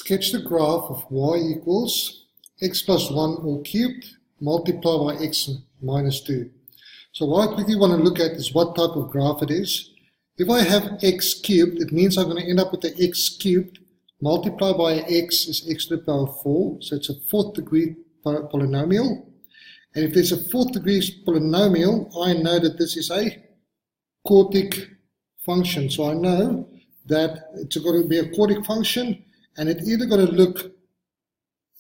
Sketch the graph of y equals x plus 1 all cubed multiplied by x minus 2. So what I quickly want to look at is what type of graph it is. If I have x cubed, it means I'm going to end up with the x cubed multiplied by x is x to the power 4. So it's a fourth degree polynomial. And if there's a fourth degree polynomial, I know that this is a quartic function. So I know that it's going to be a quartic function, and it's either going to look,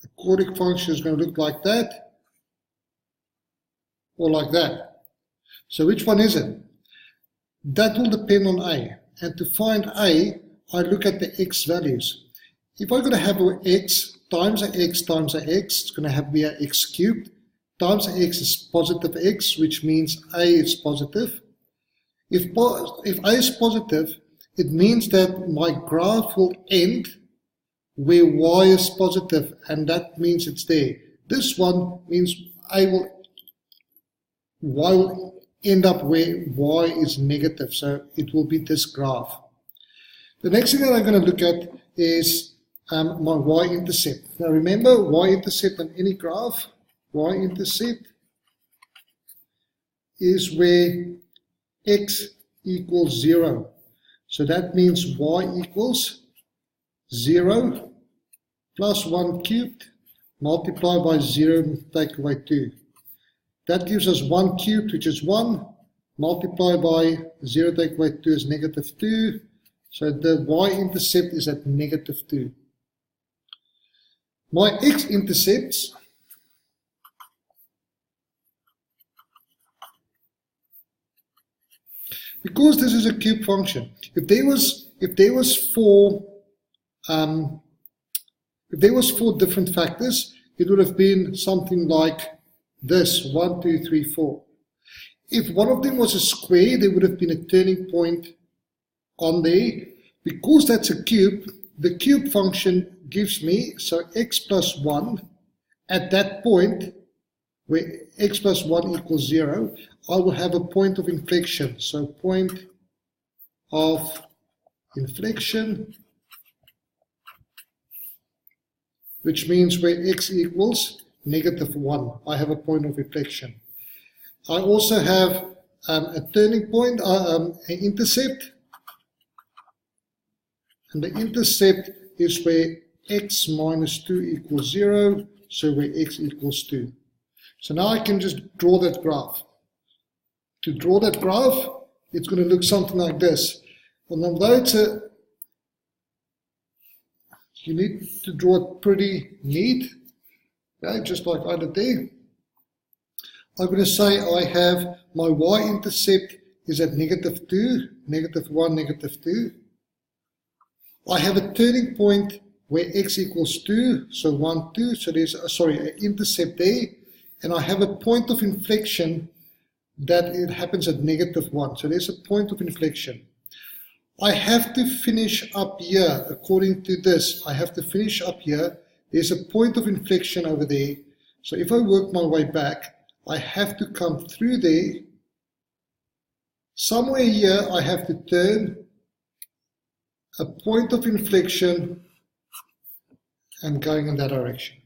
the quartic function is going to look like that or like that. So which one is it? That will depend on a. And to find a, I look at the x values. If I'm going to have x times a x times a x, it's going to be a x cubed. Times a x is positive x, which means a is positive. If a is positive, it means that my graph will end where y is positive, and that means it's there. This one means y will end up where y is negative, so it will be this graph. The next thing that I'm going to look at is my y-intercept. Now remember, y-intercept on any graph, y-intercept is where x equals 0. So that means y equals 0 plus 1 cubed multiplied by 0 take away 2. That gives us 1 cubed, which is 1, multiplied by 0 take away 2 is negative 2. So the y-intercept is at negative 2. My x-intercepts because this is a cube function. If there was four different factors, it would have been something like this: 1, 2, 3, 4. If one of them was a square, there would have been a turning point on there. Because that's a cube, the cube function gives me, so x plus 1, at that point where x plus 1 equals 0, I will have a point of inflection. So point of inflection, which means where x equals negative 1, I have a point of inflection. I also have a turning point, an intercept, and the intercept is where x minus 2 equals 0, so where x equals 2. So now I can just draw that graph. To draw that graph, it's going to look something like this. And although you need to draw it pretty neat, okay, just like I did there. I'm going to say I have my y-intercept is at negative 2, negative 1, negative 2. I have a turning point where x equals 2, so 1, 2, so there's an intercept there, and I have a point of inflection that it happens at negative 1, so there's a point of inflection. I have to finish up here, according to this, I have to finish up here, there's a point of inflection over there, so if I work my way back, I have to come through there, somewhere here I have to turn, a point of inflection, and going in that direction.